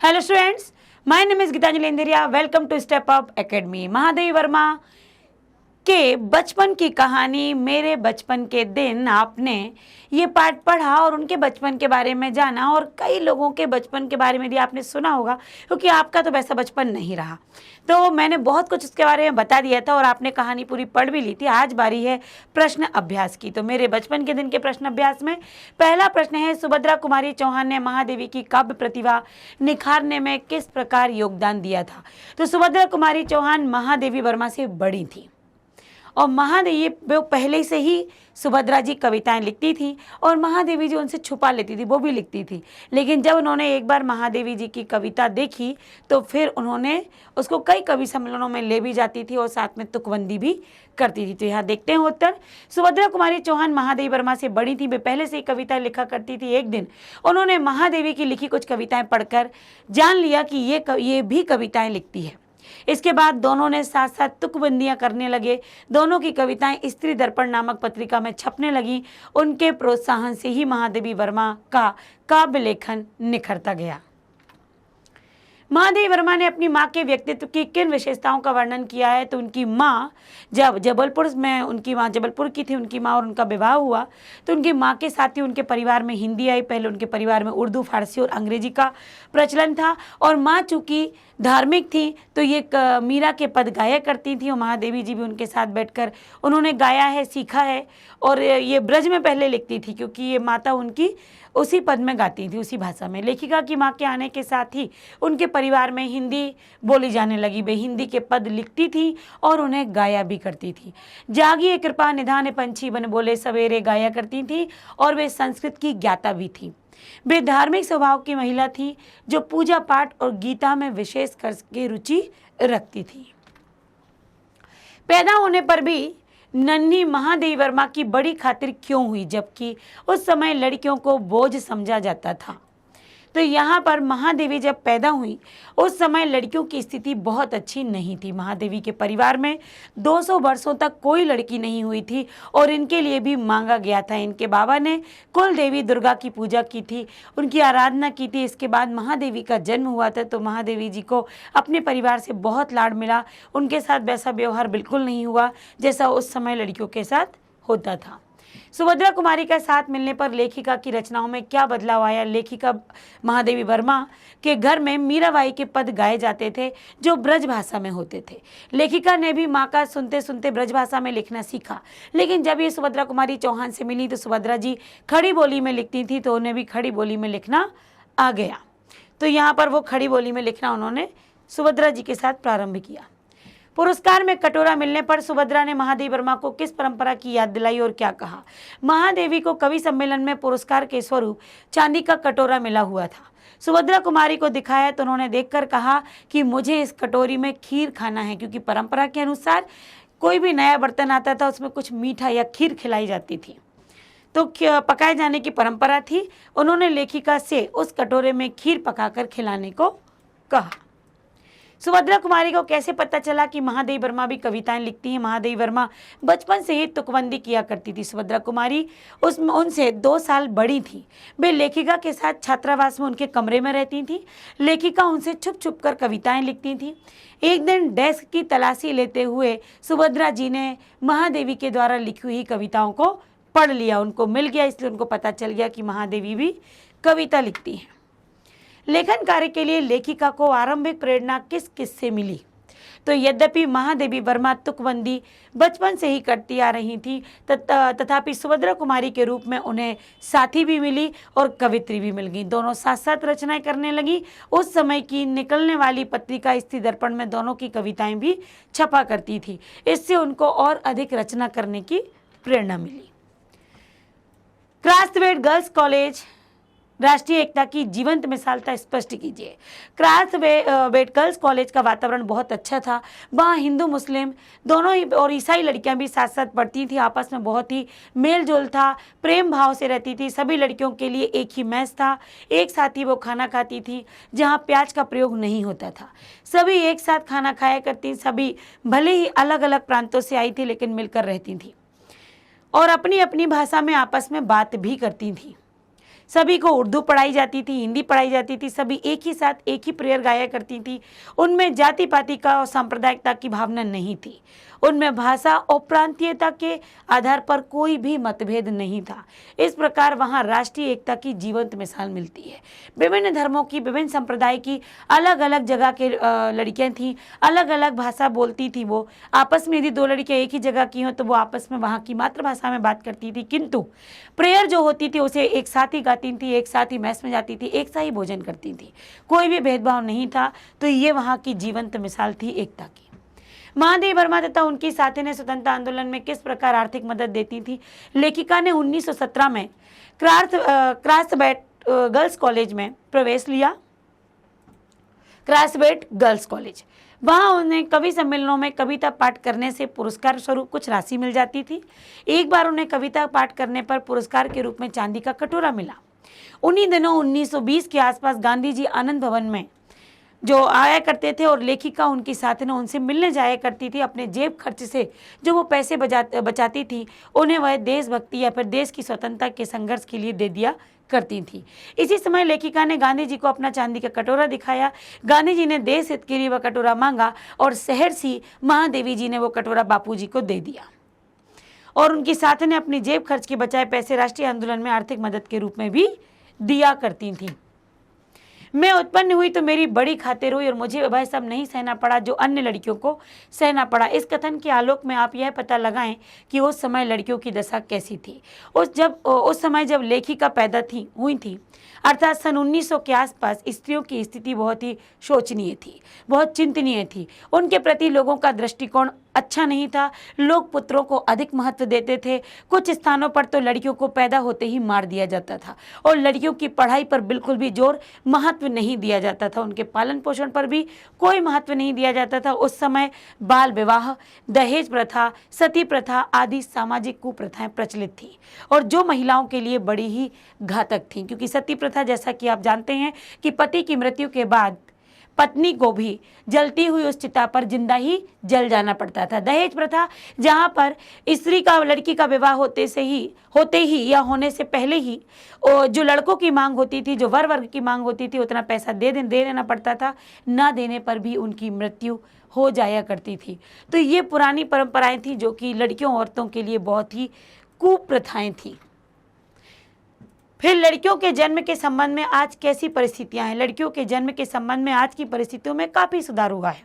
Hello students, my name is Geetanjali Indiriya. Welcome to step up academy. Mahadevi Verma के बचपन की कहानी, मेरे बचपन के दिन, आपने ये पाठ पढ़ा और उनके बचपन के बारे में जाना, और कई लोगों के बचपन के बारे में भी आपने सुना होगा, क्योंकि आपका तो वैसा बचपन नहीं रहा। तो मैंने बहुत कुछ उसके बारे में बता दिया था और आपने कहानी पूरी पढ़ भी ली थी। आज बारी है प्रश्न अभ्यास की। तो मेरे बचपन के दिन के प्रश्न अभ्यास में पहला प्रश्न है, सुभद्रा कुमारी चौहान ने महादेवी की काव्य प्रतिभा निखारने में किस प्रकार योगदान दिया था? तो सुभद्रा कुमारी चौहान महादेवी वर्मा से बड़ी थी और महादेवी वो पहले से ही सुभद्रा जी कविताएं लिखती थी और महादेवी जी उनसे छुपा लेती थी, वो भी लिखती थी। लेकिन जब उन्होंने एक बार महादेवी जी की कविता देखी तो फिर उन्होंने उसको कई कवि सम्मेलनों में ले भी जाती थी और साथ में तुकबंदी भी करती थी। तो यहाँ देखते हैं उत्तर। सुभद्रा कुमारी चौहान महादेवी वर्मा से बड़ी थी, वे पहले से ही कविता लिखा करती थी। एक दिन उन्होंने महादेवी की लिखी कुछ कविताएं पढ़कर जान लिया कि ये भी कविताएं लिखती है। इसके बाद दोनों ने साथ साथ तुकबंदियां करने लगे। दोनों की कविताएं स्त्री दर्पण नामक पत्रिका में छपने लगी। उनके प्रोत्साहन से ही महादेवी वर्मा का काव्य लेखन निखरता गया। महादेवी वर्मा ने अपनी माँ के व्यक्तित्व की किन विशेषताओं का वर्णन किया है? तो उनकी माँ, जब जबलपुर में उनकी माँ जबलपुर की थी, उनकी माँ और उनका विवाह हुआ तो उनकी माँ के साथ ही उनके परिवार में हिंदी आई। पहले उनके परिवार में उर्दू, फारसी और अंग्रेजी का प्रचलन था और माँ चूँकि धार्मिक थी तो ये मीरा के पद गाया करती थी और महादेवी जी भी उनके साथ बैठकर उन्होंने गाया है, सीखा है। और ये ब्रज में पहले लिखती थी क्योंकि ये माता उनकी उसी पद में गाती थी, उसी भाषा में। लेखिका की माँ के आने के साथ ही उनके परिवार में हिंदी बोली जाने लगी। वे हिंदी के पद लिखती थी और उन्हें गाया भी करती थी। जागिए कृपा निधान पंछी बन बोले सवेरे गाया करती थी और वे संस्कृत की ज्ञाता भी थी। वे धार्मिक स्वभाव की महिला थी जो पूजा पाठ और गीता में विशेष करके रुचि रखती थी। पैदा होने पर भी नन्ही महादेवी वर्मा की बड़ी खातिर क्यों हुई, जबकि उस समय लड़कियों को बोझ समझा जाता था? तो यहाँ पर महादेवी जब पैदा हुई उस समय लड़कियों की स्थिति बहुत अच्छी नहीं थी। महादेवी के परिवार में 200 वर्षों तक कोई लड़की नहीं हुई थी और इनके लिए भी मांगा गया था। इनके बाबा ने कुल देवी दुर्गा की पूजा की थी, उनकी आराधना की थी। इसके बाद महादेवी का जन्म हुआ था तो महादेवी जी को अपने परिवार से बहुत लाड मिला। उनके साथ वैसा व्यवहार बिल्कुल नहीं हुआ जैसा उस समय लड़कियों के साथ होता था। सुभद्रा कुमारी का साथ मिलने पर लेखिका की रचनाओं में क्या बदलाव आया? लेखिका महादेवी वर्मा के घर में मीराबाई के पद गाए जाते थे जो ब्रज भाषा में होते थे। लेखिका ने भी माँ का सुनते सुनते ब्रज भाषा में लिखना सीखा। लेकिन जब ये सुभद्रा कुमारी चौहान से मिली तो सुभद्रा जी खड़ी बोली में लिखती थी तो उन्हें भी खड़ी बोली में लिखना आ गया। तो यहाँ पर वो खड़ी बोली में लिखना उन्होंने सुभद्रा जी के साथ प्रारंभ किया। पुरस्कार में कटोरा मिलने पर सुभद्रा ने महादेवी वर्मा को किस परंपरा की याद दिलाई और क्या कहा? महादेवी को कवि सम्मेलन में पुरस्कार के स्वरूप चांदी का कटोरा मिला हुआ था। सुभद्रा कुमारी को दिखाया तो उन्होंने देखकर कहा कि मुझे इस कटोरी में खीर खाना है, क्योंकि परंपरा के अनुसार कोई भी नया बर्तन आता था उसमें कुछ मीठा या खीर खिलाई जाती थी, तो पकाए जाने की परंपरा थी। उन्होंने लेखिका से उस कटोरे में खीर पकाकर खिलाने को कहा। सुभद्रा कुमारी को कैसे पता चला कि महादेवी वर्मा भी कविताएं लिखती हैं? महादेवी वर्मा बचपन से ही तुकबंदी किया करती थी। सुभद्रा कुमारी उनसे 2 साल बड़ी थी। वे लेखिका के साथ छात्रावास में उनके कमरे में रहती थी। लेखिका उनसे छुप छुप कर कविताएं लिखती थी। एक दिन डेस्क की तलाशी लेते हुए सुभद्रा जी ने महादेवी के द्वारा लिखी हुई कविताओं को पढ़ लिया। उनको मिल गया, इसलिए उनको पता चल गया कि महादेवी भी कविता लिखती हैं। लेखन कार्य के लिए लेखिका को आरंभिक प्रेरणा किस किस से मिली? तो यद्यपि महादेवी वर्मा तुकबंदी बचपन से ही करती आ रही थी तथापि सुभद्रा कुमारी के रूप में उन्हें साथी भी मिली और कवित्री भी मिल गई। दोनों साथ साथ रचनाएं करने लगी। उस समय की निकलने वाली पत्रिका स्त्री दर्पण में दोनों की कविताएं भी छपा करती थी। इससे उनको और अधिक रचना करने की प्रेरणा मिली। क्रास्थवेट गर्ल्स कॉलेज राष्ट्रीय एकता की जीवंत मिसालता स्पष्ट कीजिए। क्रास्थवेट गर्ल्स कॉलेज का वातावरण बहुत अच्छा था। वहाँ हिंदू मुस्लिम दोनों ही और ईसाई लड़कियां भी साथ साथ पढ़ती थी। आपस में बहुत ही मेल जोल था, प्रेम भाव से रहती थी। सभी लड़कियों के लिए एक ही मेस था, एक साथ ही वो खाना खाती थी जहाँ प्याज का प्रयोग नहीं होता था। सभी एक साथ खाना खाया करती। सभी भले ही अलग अलग प्रांतों से आई थी लेकिन मिलकर रहती थी और अपनी अपनी भाषा में आपस में बात भी करती थी। सभी को उर्दू पढ़ाई जाती थी, हिंदी पढ़ाई जाती थी, सभी एक ही साथ एक ही प्रेयर गाया करती थी। उनमें जाति पाति का और सांप्रदायिकता की भावना नहीं थी। उनमें भाषा और प्रांतीयता के आधार पर कोई भी मतभेद नहीं था। इस प्रकार वहाँ राष्ट्रीय एकता की जीवंत मिसाल मिलती है। विभिन्न धर्मों की, विभिन्न संप्रदाय की अलग अलग जगह के लड़कियां थीं, अलग अलग भाषा बोलती थी। वो आपस में, यदि दो लड़कियां एक ही जगह की हों तो वो आपस में वहाँ की मातृभाषा में बात करती थी, किंतु प्रेयर जो होती थी उसे एक साथ ही गाती थी, एक साथ ही मैस में जाती थी, एक साथ ही भोजन करती थी, कोई भी भेदभाव नहीं था। तो ये वहाँ की जीवंत मिसाल थी एकता की। महादेवी वर्मा तथा उनकी साथी ने स्वतंत्रता आंदोलन में किस प्रकार आर्थिक मदद देती थी? लेखिका ने 1917 में क्रासबेट गर्ल्स कॉलेज में प्रवेश लिया। क्रासबेट गर्ल्स कॉलेज, वहाँ उन्हें कवि सम्मेलनों में कविता पाठ करने से पुरस्कार स्वरूप कुछ राशि मिल जाती थी। एक बार उन्हें कविता पाठ करने पर पुरस्कार के रूप में चांदी का कटोरा मिला। उन्हीं दिनों 1920 के आसपास गांधी जी आनंद भवन में जो आया करते थे और लेखिका उनकी साथी ने उनसे मिलने जाया करती थी। अपने जेब खर्च से जो वो पैसे बचाती थी उन्हें वह देशभक्ति या फिर देश की स्वतंत्रता के संघर्ष के लिए दे दिया करती थी। इसी समय लेखिका ने गांधी जी को अपना चांदी का कटोरा दिखाया। गांधी जी ने देश हित के लिए वह कटोरा मांगा और सहर्षी महादेवी जी ने वो कटोरा बापूजी को दे दिया और उनकी साथी ने अपनी जेब खर्च के बचाए पैसे राष्ट्रीय आंदोलन में आर्थिक मदद के रूप में भी दिया करती थी। मैं उत्पन्न हुई तो मेरी बड़ी खातिर हुई और मुझे वह सब नहीं सहना पड़ा जो अन्य लड़कियों को सहना पड़ा। इस कथन के आलोक में आप यह पता लगाएं कि उस समय लड़कियों की दशा कैसी थी। उस समय जब लेखिका पैदा हुई थी, अर्थात सन 1900 के आसपास, स्त्रियों की स्थिति बहुत ही शोचनीय थी, बहुत चिंतनीय थी। उनके प्रति लोगों का दृष्टिकोण अच्छा नहीं था। लोग पुत्रों को अधिक महत्व देते थे। कुछ स्थानों पर तो लड़कियों को पैदा होते ही मार दिया जाता था और लड़कियों की पढ़ाई पर बिल्कुल भी जोर, महत्व नहीं दिया जाता था। उनके पालन पोषण पर भी कोई महत्व नहीं दिया जाता था। उस समय बाल विवाह, दहेज प्रथा, सती प्रथा आदि सामाजिक कुप्रथाएं प्रचलित थी और जो महिलाओं के लिए बड़ी ही घातक थी, क्योंकि सती प्रथा, जैसा कि आप जानते हैं कि पति की मृत्यु के बाद पत्नी को भी जलती हुई उस चिता पर जिंदा ही जल जाना पड़ता था। दहेज प्रथा, जहाँ पर स्त्री का, लड़की का विवाह होते ही या होने से पहले ही जो लड़कों की मांग होती थी, जो वर वर्ग की मांग होती थी, उतना पैसा दे देना पड़ता था। ना देने पर भी उनकी मृत्यु हो जाया करती थी। तो ये पुरानी परंपराएं थी जो कि लड़कियों, औरतों के लिए बहुत ही कुप्रथाएं थी। फिर लड़कियों के जन्म के संबंध में आज कैसी परिस्थितियां हैं? लड़कियों के जन्म के संबंध में आज की परिस्थितियों में काफी सुधार हुआ है।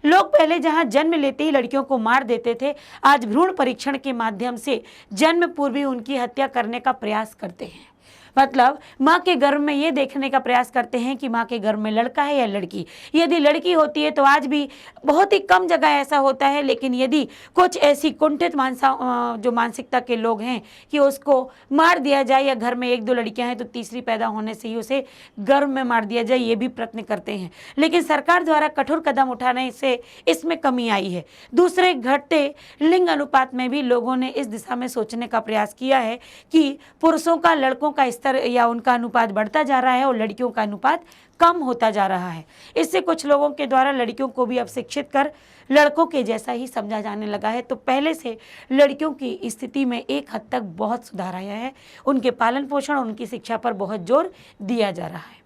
लोग पहले जहां जन्म लेते ही लड़कियों को मार देते थे, आज भ्रूण परीक्षण के माध्यम से जन्म पूर्व ही उनकी हत्या करने का प्रयास करते हैं। मतलब माँ के गर्भ में ये देखने का प्रयास करते हैं कि माँ के गर्भ में लड़का है या लड़की। यदि लड़की होती है तो आज भी बहुत ही कम जगह ऐसा होता है, लेकिन यदि कुछ ऐसी कुंठित जो मानसिकता के लोग हैं कि उसको मार दिया जाए, या घर में एक दो लड़कियां हैं तो तीसरी पैदा होने से ही उसे गर्भ में मार दिया जाए, ये भी प्रयत्न करते हैं। लेकिन सरकार द्वारा कठोर कदम उठाने से इसमें कमी आई है। दूसरे, घटते लिंग अनुपात में भी लोगों ने इस दिशा में सोचने का प्रयास किया है कि पुरुषों का लड़कों का स्तर या उनका अनुपात बढ़ता जा रहा है और लड़कियों का अनुपात कम होता जा रहा है। इससे कुछ लोगों के द्वारा लड़कियों को भी अब शिक्षित कर लड़कों के जैसा ही समझा जाने लगा है। तो पहले से लड़कियों की स्थिति में एक हद तक बहुत सुधार आया है। उनके पालन पोषण और उनकी शिक्षा पर बहुत जोर दिया जा रहा है।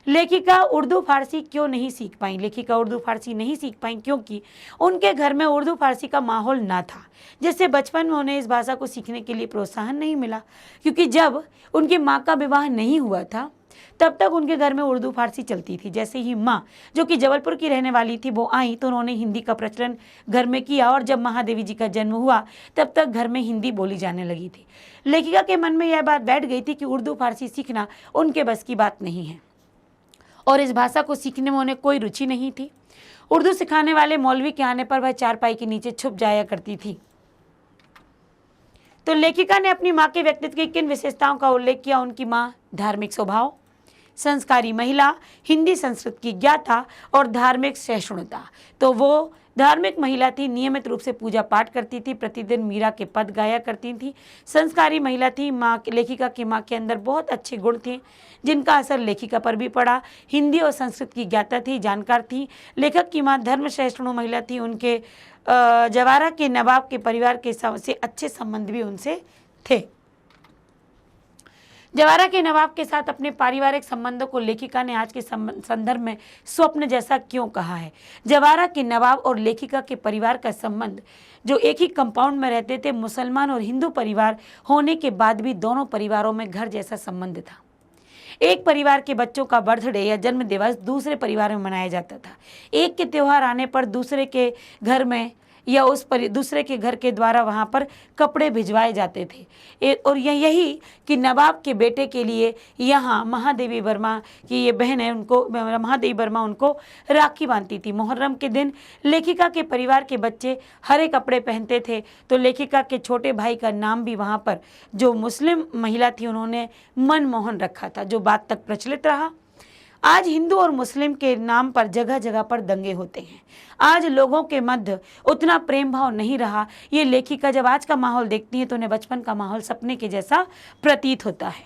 लेखिका उर्दू फारसी क्यों नहीं सीख पाई? लेखिका उर्दू फारसी नहीं सीख पाई क्योंकि उनके घर में उर्दू फारसी का माहौल ना था, जिससे बचपन में उन्हें इस भाषा को सीखने के लिए प्रोत्साहन नहीं मिला। क्योंकि जब उनकी माँ का विवाह नहीं हुआ था तब तक उनके घर में उर्दू फारसी चलती थी। जैसे ही माँ, जो कि जबलपुर की रहने वाली थी, वो आई तो उन्होंने हिंदी का प्रचलन घर में किया और जब महादेवी जी का जन्म हुआ तब तक घर में हिंदी बोली जाने लगी थी। लेखिका के मन में यह बात बैठ गई थी कि उर्दू फारसी सीखना उनके बस की बात नहीं है और इस भाषा को सीखने में उन्हें कोई रुचि नहीं थी। उर्दू सिखाने वाले मौलवी के आने पर वह चारपाई के नीचे छुप जाया करती थी। तो लेखिका ने अपनी माँ के व्यक्तित्व की किन विशेषताओं का उल्लेख किया? उनकी माँ धार्मिक स्वभाव, संस्कारी महिला, हिंदी संस्कृत की ज्ञाता और धार्मिक सहिष्णुता। तो वो धार्मिक महिला थी, नियमित रूप से पूजा पाठ करती थी, प्रतिदिन मीरा के पद गाया करती थी। संस्कारी महिला थी। लेखिका की माँ के अंदर बहुत अच्छे गुण थे जिनका असर लेखिका पर भी पड़ा। हिंदी और संस्कृत की ज्ञाता थी, जानकार थी। लेखक की माँ धर्म सहिष्णु महिला थी। उनके जवारा के नवाब के परिवार के से अच्छे संबंध भी उनसे थे। जवारा के नवाब के साथ अपने पारिवारिक संबंधों को लेखिका ने आज के संदर्भ में स्वप्न जैसा क्यों कहा है? जवारा के नवाब और लेखिका के परिवार का संबंध, जो एक ही कंपाउंड में रहते थे, मुसलमान और हिंदू परिवार होने के बाद भी दोनों परिवारों में घर जैसा संबंध था। एक परिवार के बच्चों का बर्थडे या जन्म दिवस दूसरे परिवार में मनाया जाता था। एक के त्योहार आने पर दूसरे के घर में या दूसरे के घर के द्वारा वहाँ पर कपड़े भिजवाए जाते थे। और यही कि नवाब के बेटे के लिए यहाँ महादेवी वर्मा की ये बहन है, उनको महादेवी वर्मा उनको राखी बांधती थी। मुहर्रम के दिन लेखिका के परिवार के बच्चे हरे कपड़े पहनते थे, तो लेखिका के छोटे भाई का नाम भी वहाँ पर जो मुस्लिम महिला थी उन्होंने मनमोहन रखा था, जो बात तक प्रचलित रहा। आज हिंदू और मुस्लिम के नाम पर जगह जगह पर दंगे होते हैं। आज लोगों के मध्य उतना प्रेम भाव नहीं रहा। ये लेखिका जब आज का माहौल देखती है तो उन्हें बचपन का माहौल सपने के जैसा प्रतीत होता है।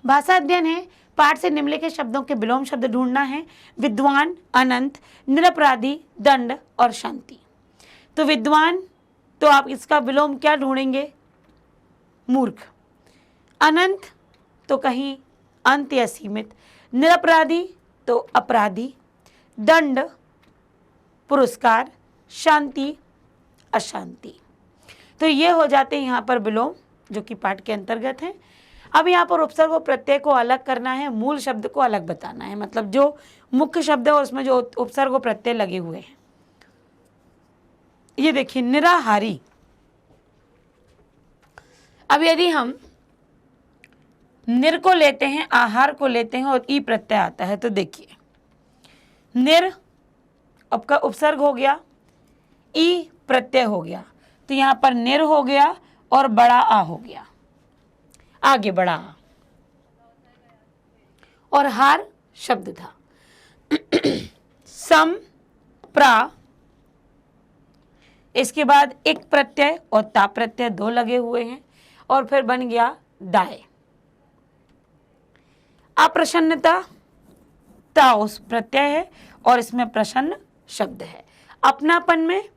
भाषा अध्ययन है। पाठ से निम्नलिखित शब्दों के विलोम शब्द ढूंढना है। विद्वान, अनंत, निरपराधी, दंड और शांति। तो विद्वान, तो आप इसका विलोम क्या ढूंढेंगे? मूर्ख। अनंत तो कहीं अंत या सीमित। निरपराधी तो अपराधी। दंड पुरस्कार। शांति अशांति। तो ये हो जाते हैं यहाँ पर विलोम, जो कि पाठ के अंतर्गत हैं। अब यहाँ पर उपसर्ग और प्रत्यय को अलग करना है, मूल शब्द को अलग बताना है, मतलब जो मुख्य शब्द है उसमें जो उपसर्ग और प्रत्यय लगे हुए हैं। ये देखिए, निराहारी। अब यदि हम निर को लेते हैं, आहार को लेते हैं और ई प्रत्यय आता है, तो देखिए निर आपका उपसर्ग हो गया, ई प्रत्यय हो गया, तो यहां पर निर हो गया और बड़ा आ हो गया, आगे बड़ा आ, और हार शब्द था। सम प्रा, इसके बाद एक प्रत्यय और ता प्रत्यय दो लगे हुए हैं, और फिर बन गया दाय। अप्रसन्नता, ता उस प्रत्यय है और इसमें प्रसन्न शब्द है। अपनापन में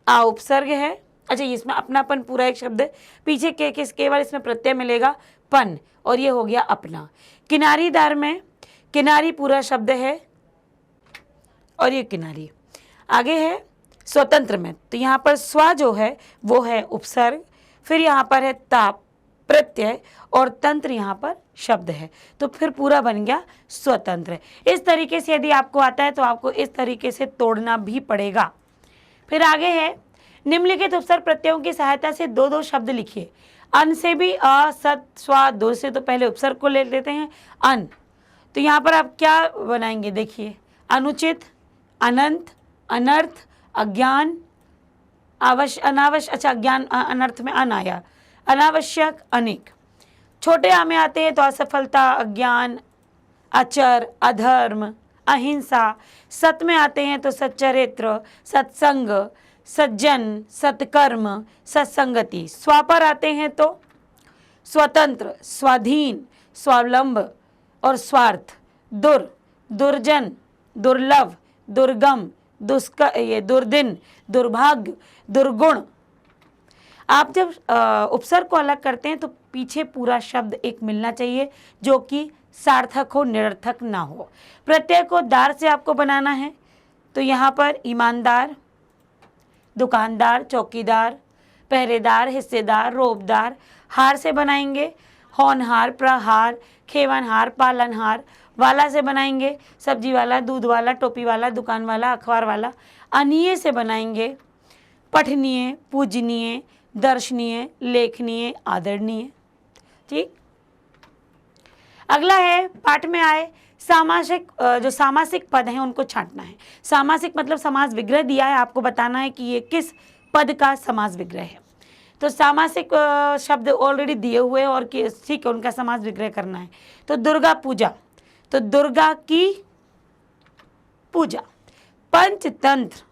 आ उपसर्ग है। अच्छा, इसमें अपनापन पूरा एक शब्द है, पीछे के केवल इसमें प्रत्यय मिलेगा पन, और ये हो गया अपना। किनारीदार में किनारी पूरा शब्द है और ये किनारी। आगे है स्वतंत्र में, तो यहाँ पर स्व जो है वो है उपसर्ग, फिर यहाँ पर है ताप प्रत्यय और तंत्र यहाँ पर शब्द है, तो फिर पूरा बन गया स्वतंत्र। इस तरीके से यदि आपको आता है तो आपको इस तरीके से तोड़ना भी पड़ेगा। फिर आगे है निम्नलिखित उपसर्ग प्रत्ययों की सहायता से दो दो शब्द लिखिए। अन से भी अ, सत, स्वा, दो से तो पहले उपसर्ग को ले लेते हैं अन, तो यहाँ पर आप क्या बनाएंगे? देखिए, अनुचित, अनंत, अनर्थ, अज्ञान, अनावश्यक। अच्छा, अज्ञान अनर्थ में अन आया, अनावश्यक, अनेक। छोटे आ में आते हैं तो असफलता, अज्ञान, अचर, अधर्म, अहिंसा। सत में आते हैं तो सच्चरित्र, सत्संग, सज्जन, सत्कर्म, सत्संगति। स्वा पर आते हैं तो स्वतंत्र, स्वाधीन, स्वावलंब और स्वार्थ। दुर, दुर्जन, दुर्लभ, दुर्गम, दुर्दिन, दुर्भाग्य, दुर्गुण। आप जब उपसर्ग को अलग करते हैं तो पीछे पूरा शब्द एक मिलना चाहिए जो कि सार्थक हो, निरर्थक ना हो। प्रत्यय को दार से आपको बनाना है, तो यहाँ पर ईमानदार, दुकानदार, चौकीदार, पहरेदार, हिस्सेदार, रोबदार। हार से बनाएंगे होनहार, प्रहार, खेवनहार, पालनहार। वाला से बनाएंगे सब्जी वाला, दूध वाला, टोपी वाला, दुकान वाला, अखबार वाला। अनीय से बनाएंगे पठनीय, पूजनीय, दर्शनीय, लेखनीय, आदरणीय। ठीक, अगला है पाठ में आए सामासिक, जो सामासिक पद हैं उनको छांटना है। सामासिक मतलब समास विग्रह दिया है, आपको बताना है कि ये किस पद का समास विग्रह है। तो सामासिक शब्द ऑलरेडी दिए हुए हैं और ठीक है, उनका समास विग्रह करना है। तो दुर्गा पूजा, तो दुर्गा की पूजा। पंचतंत्र,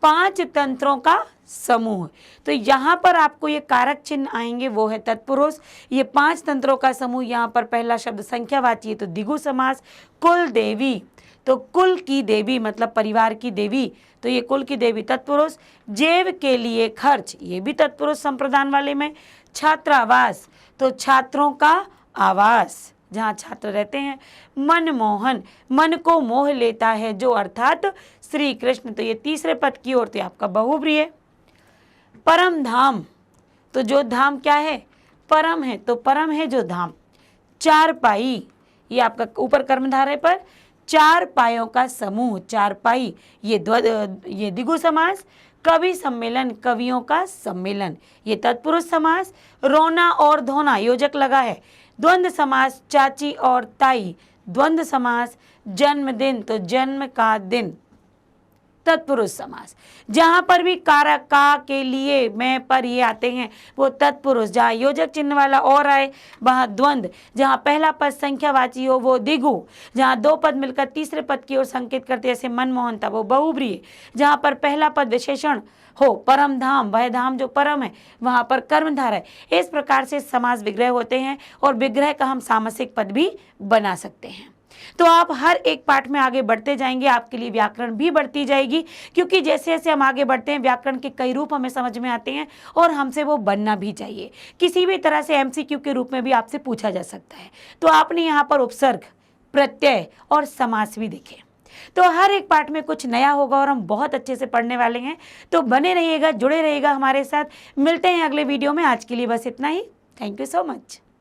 5 तंत्रों का समूह। तो यहाँ पर आपको ये कारक चिन्ह आएंगे, वो है तत्पुरुष। ये 5 तंत्रों का समूह, यहाँ पर पहला शब्द संख्यावाची है तो द्विगु समास। कुल देवी, तो कुल की देवी मतलब परिवार की देवी, तो ये कुल की देवी तत्पुरुष। जेव के लिए खर्च, ये भी तत्पुरुष संप्रदान वाले में। छात्रावास, तो छात्रों का आवास जहाँ छात्र रहते हैं। मनमोहन, मन को मोह लेता है जो, अर्थात श्री कृष्ण, तो ये तीसरे पद की ओर, तो आपका बहुब्रीहि। परम धाम, तो जो धाम क्या है, परम है, तो परम है जो धाम। चारपाई, ये आपका ऊपर कर्मधारय पर 4 पायों का समूह, चारपाई, ये द्विगु समास। कवि सम्मेलन, कवियों का सम्मेलन, ये तत्पुरुष समास। रोना और धोना, योजक लगा है। द्वंद्व समास, चाची और ताई, द्वंद्व समास। जन्मदिन, तो जन्म का दिन, तत्पुरुष समास। जहाँ पर भी कारक का, के लिए, मैं, पर ये आते हैं वो तत्पुरुष। जहाँ योजक चिन्ह वाला और आए वहाँ द्वंद्व। जहाँ पहला पद संख्यावाची हो वो द्विगु। जहाँ 2 पद मिलकर तीसरे पद की ओर संकेत करते जैसे मनमोहन था वो बहुब्रीहि। जहाँ पर पहला पद विशेषण हो, परम धाम, वह धाम जो परम है, वहाँ पर कर्मधारय। इस प्रकार से समास विग्रह होते हैं और विग्रह का हम सामसिक पद भी बना सकते हैं। तो आप हर एक पाठ में आगे बढ़ते जाएंगे, आपके लिए व्याकरण भी बढ़ती जाएगी, क्योंकि जैसे जैसे हम आगे बढ़ते हैं व्याकरण के कई रूप हमें समझ में आते हैं और हमसे वो बनना भी चाहिए। किसी भी तरह से एमसीक्यू के रूप में भी आपसे पूछा जा सकता है। तो आपने यहाँ पर उपसर्ग, प्रत्यय और समास भी देखे। तो हर एक पाठ में कुछ नया होगा और हम बहुत अच्छे से पढ़ने वाले हैं। तो बने रहिएगा, जुड़े रहिएगा हमारे साथ। मिलते हैं अगले वीडियो में। आज के लिए बस इतना ही। Thank you so much.